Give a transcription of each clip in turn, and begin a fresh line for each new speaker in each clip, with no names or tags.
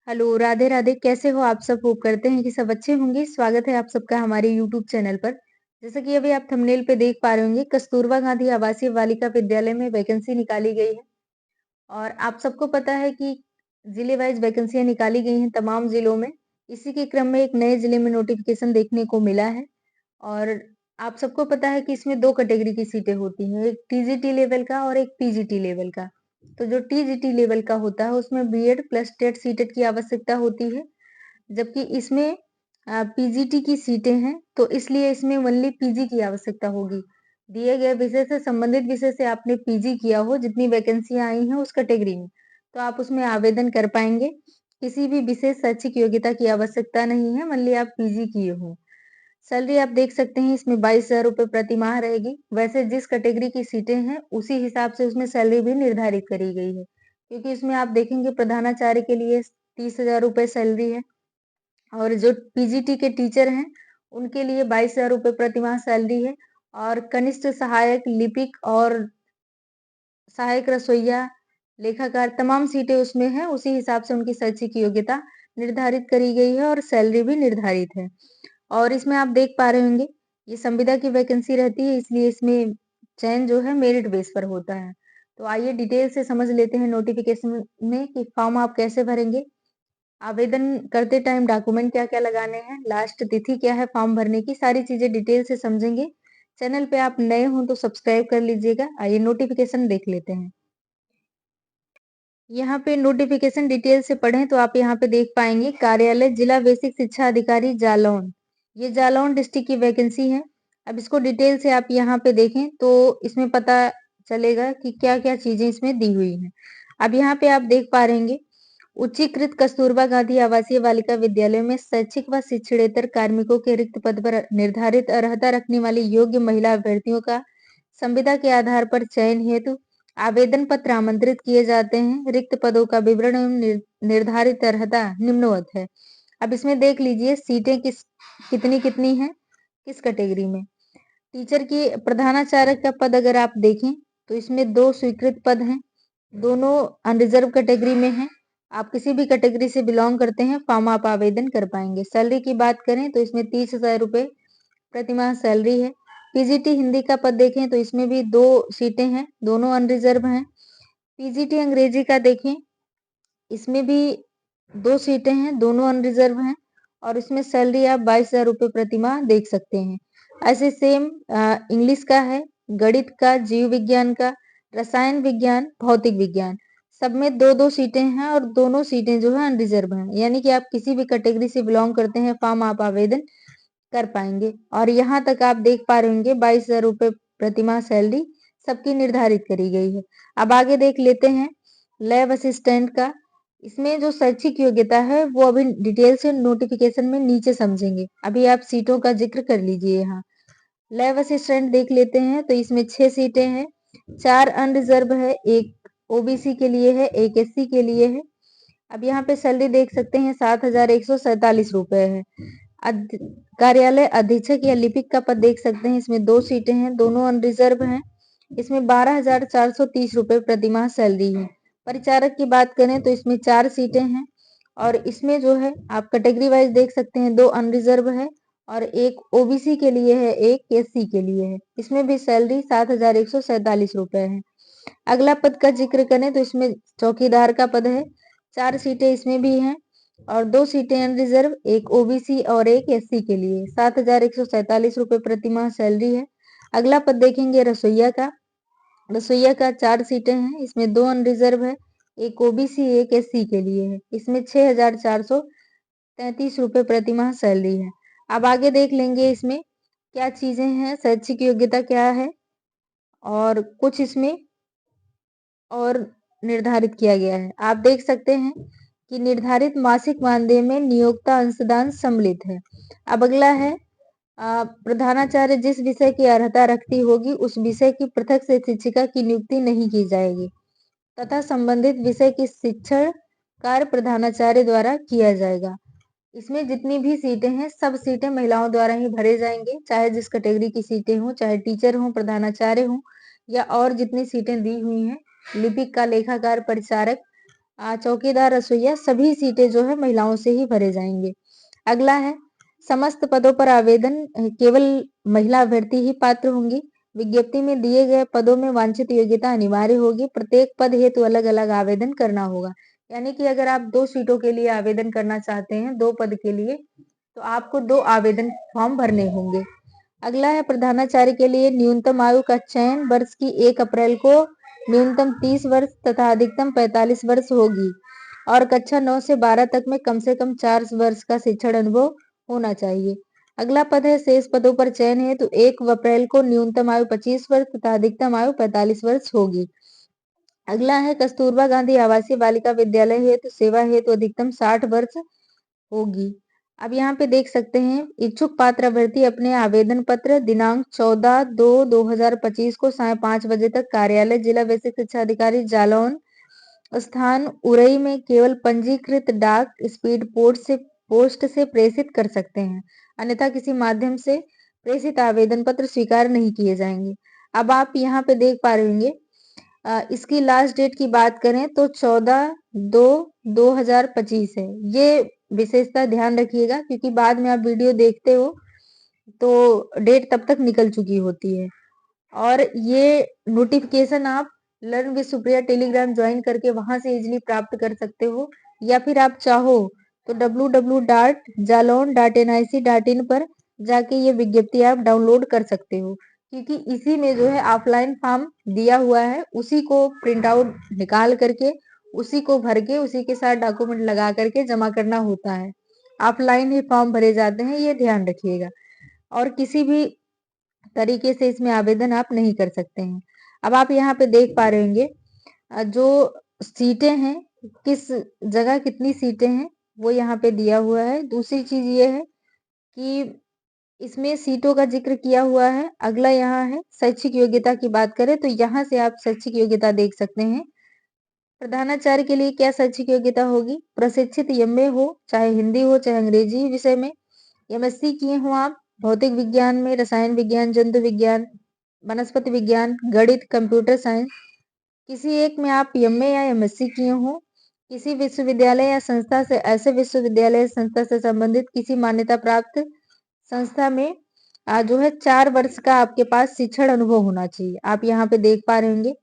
Hello, Radhe Radhe. कैसे हो आप सब? होप करते हैं कि सब अच्छे होंगे। स्वागत है आप सबका हमारे यूट्यूब चैनल पर। जैसा कि अभी आप थंबनेल पे देख पा रहे होंगे, कस्तूरबा गांधी आवासीय बालिका विद्यालय में वैकेंसी निकाली गई है। और आप सबको पता है कि जिले वाइज वैकेंसियां निकाली गई हैं तमाम जिलों में। इसी के क्रम में एक नए जिले में नोटिफिकेशन देखने को मिला है। और आप सबको पता है कि इसमें दो कैटेगरी की सीटें होती हैं, एक टीजीटी लेवल का और एक पीजीटी लेवल का। तो जो टीजीटी लेवल का होता है उसमें बीएड प्लस टेट सीटेट की आवश्यकता होती है, जबकि इसमें पीजीटी की सीटें हैं, तो इसलिए इसमें ओनली पीजी की आवश्यकता होगी। दिए गए विषय से संबंधित विषय से आपने पीजी किया हो, जितनी वैकेंसियां आई हैं उस कैटेगरी में, तो आप उसमें आवेदन कर पाएंगे। किसी भी विशेष शैक्षिक योग्यता की आवश्यकता नहीं है, मान लिया आप पीजी किए हो। सैलरी आप देख सकते हैं इसमें 22,000 रुपए प्रति माह रहेगी। वैसे जिस कैटेगरी की सीटें हैं उसी हिसाब से उसमें सैलरी भी निर्धारित करी गई है, क्योंकि इसमें आप देखेंगे प्रधानाचार्य के लिए 30,000 रुपए सैलरी है, और जो पीजीटी के टीचर हैं उनके लिए 22,000 रुपए प्रति माह सैलरी है। और कनिष्ठ सहायक लिपिक और सहायक रसोइया, लेखाकार, तमाम सीटें उसमें हैं। उसी हिसाब से उनकी शैक्षिक योग्यता निर्धारित करी गई है और सैलरी भी निर्धारित है। और इसमें आप देख पा रहे होंगे ये संविदा की वैकेंसी रहती है, इसलिए इसमें चयन जो है मेरिट बेस पर होता है। तो आइए डिटेल से समझ लेते हैं नोटिफिकेशन में कि फॉर्म आप कैसे भरेंगे, आवेदन करते टाइम डॉक्यूमेंट क्या-क्या लगाने हैं, लास्ट तिथि क्या है फॉर्म भरने की, सारी चीजें डिटेल से समझेंगे। चैनल पे आप नए हो तो सब्सक्राइब कर लीजिएगा। आइए नोटिफिकेशन देख लेते हैं। यहाँ पे नोटिफिकेशन डिटेल से पढ़ें तो आप यहाँ पे देख पाएंगे कार्यालय जिला बेसिक शिक्षा अधिकारी जालौन, ये जालौन डिस्ट्रिक्ट की वैकेंसी है। अब इसको डिटेल से आप यहाँ पे देखें तो इसमें पता चलेगा कि क्या क्या चीजें इसमें दी हुई हैं। अब यहाँ पे आप देख पा रहेंगे उच्चीकृत कस्तूरबा गांधी आवासीय बालिका विद्यालय में शैक्षिक व शिक्षणेतर कार्मिकों के रिक्त पद पर निर्धारित अर्हता रखने वाली योग्य महिला अभ्यर्थियों का संविदा के आधार पर चयन हेतु आवेदन पत्र आमंत्रित किए जाते हैं। रिक्त पदों का विवरण एवं निर्धारित अर्हता निम्नवत है। अब इसमें देख लीजिए सीटें कितनी कितनी हैं, किस कैटेगरी में। टीचर की प्रधानाचार्य का पद अगर आप देखें तो इसमें 2 स्वीकृत पद हैं, दोनों अनरिजर्व कैटेगरी में हैं। आप किसी भी कैटेगरी से बिलोंग करते हैं, फॉर्म आप आवेदन कर पाएंगे। सैलरी की बात करें तो इसमें 30,000 रुपए प्रति माह सैलरी है। पीजीटी हिंदी का पद देखें तो इसमें भी 2 सीटें हैं, दोनों अनरिजर्व हैं। पीजीटी अंग्रेजी का देखें, इसमें भी 2 सीटें हैं, दोनों अनरिजर्व हैं, और इसमें सैलरी आप 22,000 रुपए प्रति माह देख सकते हैं। ऐसे सेम इंग्लिश का है, गणित का, जीव विज्ञान का, रसायन विज्ञान, भौतिक विज्ञान, सब में 2-2 सीटें हैं और दोनों सीटें जो है अनरिजर्व हैं। यानी कि आप किसी भी कैटेगरी से बिलोंग करते हैं, फॉर्म आप आवेदन कर पाएंगे। और यहाँ तक आप देख पा रहे होंगे 22,000 रुपए प्रति माह सैलरी सबकी निर्धारित करी गई है। अब आगे देख लेते हैं लैब असिस्टेंट का। इसमें जो शैक्षिक योग्यता है वो अभी डिटेल से नोटिफिकेशन में नीचे समझेंगे, अभी आप सीटों का जिक्र कर लीजिए। यहाँ लैब असिस्टेंट देख लेते हैं तो इसमें 6 सीटें हैं, 4 अनरिजर्व है, एक ओबीसी के लिए है, एक एससी के लिए है। अब यहाँ पे सैलरी देख सकते हैं 7,147 रुपए है। कार्यालय अधीक्षक या लिपिक का पद देख सकते हैं, इसमें 2 सीटें हैं, दोनों अनरिजर्व हैं। इसमें 12,430 रुपए प्रति माह सैलरी है। परिचारक की बात करें तो इसमें 4 सीटें हैं, और इसमें जो है आप कैटेगरी वाइज देख सकते हैं, 2 अनरिजर्व है और एक ओबीसी के लिए है, एक एससी के लिए है। इसमें भी सैलरी 7,147 रुपए है। अगला पद का जिक्र करें तो इसमें चौकीदार का पद है, 4 सीटें इसमें भी हैं और 2 सीटें अनरिजर्व, एक ओबीसी और एक एससी के लिए। 7,147 रुपए प्रति माह सैलरी है। अगला पद देखेंगे रसोइया का। रसोइया का 4 सीटें हैं, इसमें 2 अनरिजर्व है, एक ओबीसी एक एससी के लिए है। इसमें 6,433 रुपए प्रति माह सैलरी है। अब आगे देख लेंगे इसमें क्या चीजें हैं, शैक्षिक योग्यता क्या है और कुछ इसमें और निर्धारित किया गया है। आप देख सकते हैं कि निर्धारित मासिक मानदेय में नियोक्ता अंशदान सम्मिलित है। अब अगला है प्रधानाचार्य जिस विषय की अर्हता रखती होगी उस विषय की पृथक से शिक्षिका की नियुक्ति नहीं की जाएगी तथा संबंधित विषय की शिक्षण कार्य प्रधानाचार्य द्वारा किया जाएगा। इसमें जितनी भी सीटें हैं सब सीटें महिलाओं द्वारा ही भरे जाएंगे, चाहे जिस कैटेगरी की सीटें हों, चाहे टीचर हों, प्रधानाचार्य हों, या और जितनी सीटें दी हुई हैं, लिपिक का, लेखाकार, परिचारक, चौकीदार, रसोइया सभी सीटें जो है महिलाओं से ही भरे जाएंगे। अगला है समस्त पदों पर आवेदन केवल महिला अभ्यर्थी ही पात्र होंगी। विज्ञप्ति में दिए गए पदों में वांछित योग्यता अनिवार्य होगी। प्रत्येक पद हेतु अलग अलग आवेदन करना होगा। यानी कि अगर आप 2 सीटों के लिए आवेदन करना चाहते हैं, 2 पद के लिए, तो आपको 2 आवेदन फॉर्म भरने होंगे। अगला है प्रधानाचार्य के लिए न्यूनतम आयु का चयन वर्ष की 1 अप्रैल को न्यूनतम 30 वर्ष तथा अधिकतम 45 वर्ष होगी और कक्षा 9 से 12 तक में कम से कम 4 वर्ष का शिक्षण अनुभव होना चाहिए। अगला पद है शेष पदों पर चयन है तो 1 अप्रैल को न्यूनतम आयु 25 वर्ष तथा अधिकतम आयु 45 वर्ष होगी। अगला है कस्तूरबा गांधी आवासीय बालिका विद्यालय हेतु सेवा हेतु अधिकतम 60 वर्ष होगी। अब यहाँ पे देख सकते हैं इच्छुक पात्र अभ्यर्थी अपने आवेदन पत्र दिनांक 14/2/2025 को साय 5 बजे तक कार्यालय जिला बेसिक शिक्षा अधिकारी जालौन स्थान उरई में केवल पंजीकृत डाक स्पीड पोस्ट से प्रेषित कर सकते हैं। अन्यथा किसी माध्यम से प्रेषित आवेदन पत्र स्वीकार नहीं किए जाएंगे। अब आप यहाँ पे देख पा रहे होंगे इसकी लास्ट डेट की बात करें तो 14/2/2025 है। ये विशेषता ध्यान रखिएगा क्योंकि बाद में आप वीडियो देखते हो तो डेट तब तक निकल चुकी होती है। और ये नोटिफिकेशन आप learn with Supriya Telegram join करके वहां से इजिली प्राप्त कर सकते हो या फिर आप चाहो तो www.jalon.nic.in पर जाके ये विज्ञप्ति आप डाउनलोड कर सकते हो क्योंकि इसी में जो है ऑफलाइन फॉर्म दिया हुआ है, उसी को प्रिंट आउट निकाल करके उसी को भर के उसी के साथ डॉक्यूमेंट लगा करके जमा करना होता है। ऑफलाइन ही फॉर्म भरे जाते हैं, ये ध्यान रखिएगा। और किसी भी तरीके से इसमें आवेदन आप नहीं कर सकते हैं। अब आप यहाँ पे देख पा रहे होंगे जो सीटें हैं किस जगह कितनी सीटें हैं वो यहाँ पे दिया हुआ है। दूसरी चीज ये है कि इसमें सीटों का जिक्र किया हुआ है। अगला यहाँ है शैक्षिक योग्यता की बात करें तो यहाँ से आप शैक्षिक योग्यता देख सकते हैं। प्रधानाचार्य के लिए क्या शैक्षिक योग्यता होगी? प्रशिक्षित एमए हो, चाहे हिंदी हो चाहे अंग्रेजी विषय में। एमएससी किए हो आप भौतिक विज्ञान में, रसायन विज्ञान, जंतु विज्ञान, वनस्पति विज्ञान, गणित, कंप्यूटर साइंस, किसी एक में आप एमए या एमएससी किए हो। किसी विश्वविद्यालय या संस्था से ऐसे विश्वविद्यालय संस्था से संबंधित किसी मान्यता प्राप्त संस्था में जो है 4 वर्ष का आपके पास शिक्षण अनुभव होना चाहिए। आप यहाँ पे देख पा रहे होंगे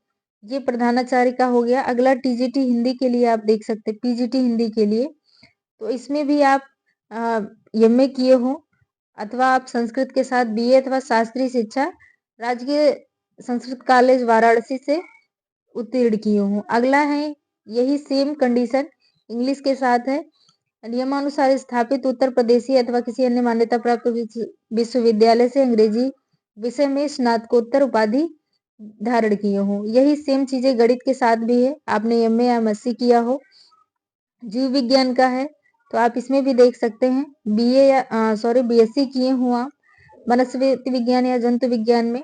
ये प्रधानाचार्य का हो गया। अगला टीजीटी हिंदी के लिए आप देख सकते हैं, पीजीटी हिंदी के लिए तो इसमें भी आप एमए किए हो अथवा आप संस्कृत के साथ बीए अथवा शास्त्रीय शिक्षा राजकीय संस्कृत कॉलेज वाराणसी से उत्तीर्ण किए हो। अगला है यही सेम कंडीशन इंग्लिश के साथ है। नियमानुसार स्थापित उत्तर प्रदेशी अथवा किसी अन्य मान्यता प्राप्त विश्वविद्यालय से अंग्रेजी विषय में स्नातकोत्तर उपाधि धारण किए हो। यही सेम चीजें गणित के साथ भी है। आपने एमए या एमएससी किया हो। जीव विज्ञान का है तो आप इसमें भी देख सकते हैं बीए या बीएससी किए हो आप वनस्पति विज्ञान या जंतु विज्ञान में।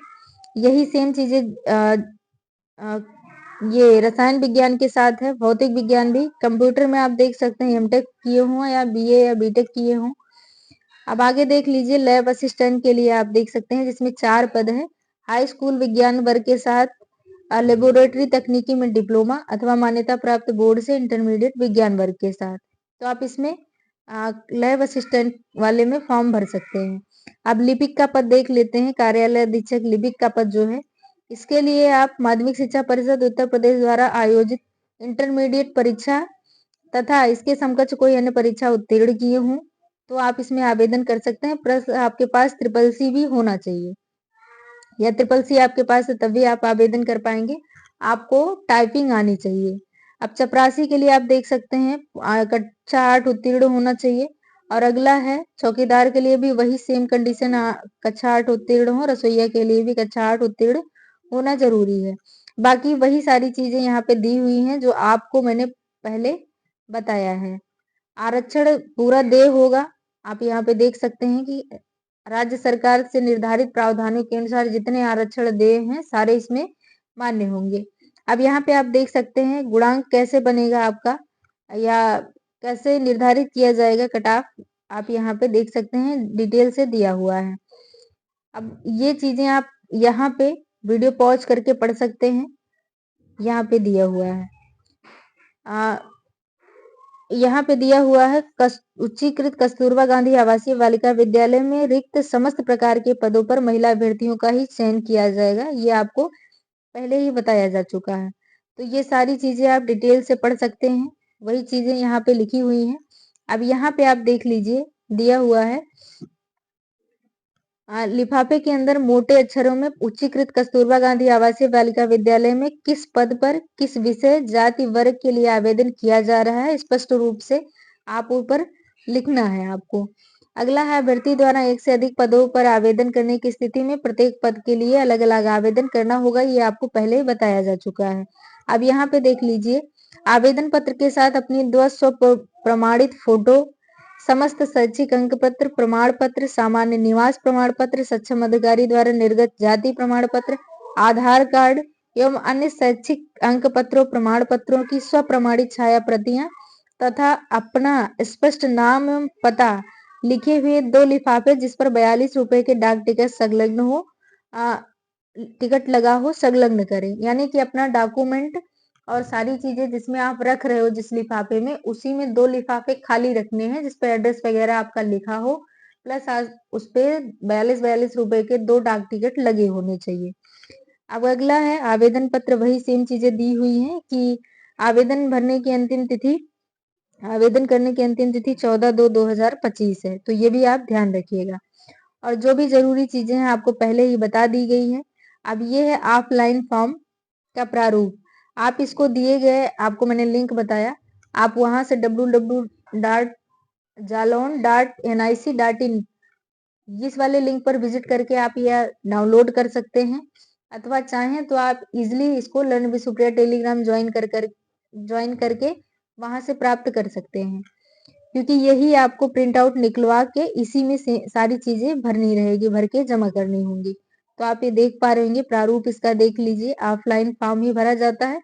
यही सेम चीजें ये रसायन विज्ञान के साथ है। भौतिक विज्ञान भी, कंप्यूटर में आप देख सकते हैं एमटेक किए हो या बीए या बीटेक किए हो। अब आगे देख लीजिए लैब असिस्टेंट के लिए आप देख सकते हैं जिसमें 4 पद है। हाई स्कूल विज्ञान वर्ग के साथ लेबोरेटरी तकनीकी में डिप्लोमा अथवा मान्यता प्राप्त बोर्ड से इंटरमीडिएट विज्ञान वर्ग के साथ। तो आप इसमें लैब असिस्टेंट वाले में फॉर्म भर सकते हैं। अब लिपिक का पद देख लेते हैं। कार्यालय अधीक्षक लिपिक का पद जो है इसके लिए आप माध्यमिक शिक्षा परिषद उत्तर प्रदेश द्वारा आयोजित इंटरमीडिएट परीक्षा तथा इसके समकक्ष कोई अन्य परीक्षा उत्तीर्ण किए हों तो आप इसमें आवेदन कर सकते हैं। प्लस आपके पास ट्रिपल-सी भी होना चाहिए या ट्रिपल-सी आपके पास है तभी आप आवेदन कर पाएंगे। आपको टाइपिंग आनी चाहिए। अब चपरासी के लिए आप देख सकते हैं कक्षा 8 उत्तीर्ण होना चाहिए। और अगला है चौकीदार के लिए भी वही सेम कंडीशन कक्षा 8 उत्तीर्ण हो। रसोइया के लिए भी कक्षा 8 उत्तीर्ण होना जरूरी है। बाकी वही सारी चीजें यहाँ पे दी हुई हैं जो आपको मैंने पहले बताया है। आरक्षण पूरा देय होगा। आप यहाँ पे देख सकते हैं कि राज्य सरकार से निर्धारित प्रावधानों के अनुसार जितने आरक्षण देय हैं सारे इसमें मान्य होंगे। अब यहाँ पे आप देख सकते हैं गुणांक कैसे बनेगा आपका या कैसे निर्धारित किया जाएगा कट ऑफ, आप यहाँ पे देख सकते हैं डिटेल से दिया हुआ है। अब ये चीजें आप यहाँ पे वीडियो पॉज करके पढ़ सकते हैं, यहाँ पे दिया हुआ है। यहाँ पे दिया हुआ है उच्चीकृत कस्तूरबा गांधी आवासीय बालिका विद्यालय में रिक्त समस्त प्रकार के पदों पर महिला अभ्यर्थियों का ही चयन किया जाएगा। ये आपको पहले ही बताया जा चुका है। तो ये सारी चीजें आप डिटेल से पढ़ सकते हैं, वही चीजें यहाँ पे लिखी हुई हैं। अब यहाँ पे आप देख लीजिए, दिया हुआ है लिफाफे के अंदर मोटे अक्षरों में उच्चीकृत कस्तूरबा गांधी आवासीय बालिका विद्यालय में किस पद पर किस विषय जाति वर्ग के लिए आवेदन किया जा रहा है, स्पष्ट रूप से आप ऊपर लिखना है आपको। अगला है, अभ्यर्थी द्वारा एक से अधिक पदों पर आवेदन करने की स्थिति में प्रत्येक पद के लिए अलग अलग आवेदन करना होगा। ये आपको पहले ही बताया जा चुका है। अब यहाँ पे देख लीजिए, आवेदन पत्र के साथ अपनी 2 स्व प्रमाणित फोटो, समस्त शैक्षिक अंक पत्र, प्रमाण पत्र, सामान्य निवास प्रमाण पत्र, सक्षम अधिकारी द्वारा निर्गत जाति प्रमाण पत्र, आधार कार्ड एवं अन्य शैक्षिक अंक पत्रों प्रमाण पत्रों की स्व प्रमाणित छाया प्रतियां तथा अपना स्पष्ट नाम एवं पता लिखे हुए 2 लिफाफे जिस पर 42 रुपए के डाक टिकट संलग्न हो, टिकट लगा हो, संलग्न करें। यानी कि अपना डॉक्यूमेंट और सारी चीजें जिसमें आप रख रहे हो जिस लिफाफे में, उसी में 2 लिफाफे खाली रखने हैं जिस पे एड्रेस वगैरह आपका लिखा हो, प्लस उस पे 42 रुपए के 2 डाक टिकट लगे होने चाहिए। अब अगला है, आवेदन पत्र वही सेम चीजें दी हुई हैं कि आवेदन भरने की अंतिम तिथि, आवेदन करने की अंतिम तिथि 14/2/2025 है। तो ये भी आप ध्यान रखिएगा। और जो भी जरूरी चीजें हैं आपको पहले ही बता दी गई हैं। अब ये है ऑफलाइन फॉर्म का प्रारूप। आप इसको दिए गए, आपको मैंने लिंक बताया, आप वहां से www.jalon.nic.in इस वाले लिंक पर विजिट करके आप यह डाउनलोड कर सकते हैं, अथवा चाहें तो आप इजिली इसको learn with Supriya Telegram join करके वहां से प्राप्त कर सकते हैं, क्योंकि यही आपको प्रिंट आउट निकलवा के इसी में से सारी चीजें भरनी रहेगी, भर के जमा करनी होंगी। तो आप ये देख पा रहे होंगे, प्रारूप इसका देख लीजिए, ऑफलाइन फॉर्म ही भरा जाता है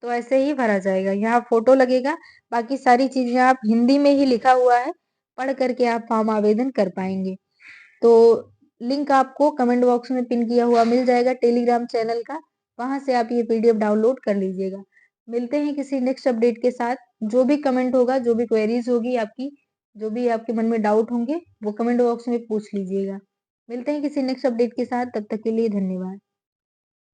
तो ऐसे ही भरा जाएगा। यहाँ फोटो लगेगा, बाकी सारी चीजें आप हिंदी में ही लिखा हुआ है, पढ़ करके आप फॉर्म आवेदन कर पाएंगे। तो लिंक आपको कमेंट बॉक्स में पिन किया हुआ मिल जाएगा टेलीग्राम चैनल का, वहां से आप ये पीडीएफ डाउनलोड कर लीजिएगा। मिलते हैं किसी नेक्स्ट अपडेट के साथ। जो भी कमेंट होगा, जो भी क्वेरीज होगी आपकी, जो भी आपके मन में डाउट होंगे, वो कमेंट बॉक्स में पूछ लीजिएगा। मिलते हैं किसी नेक्स्ट अपडेट के साथ, तब तक के लिए धन्यवाद।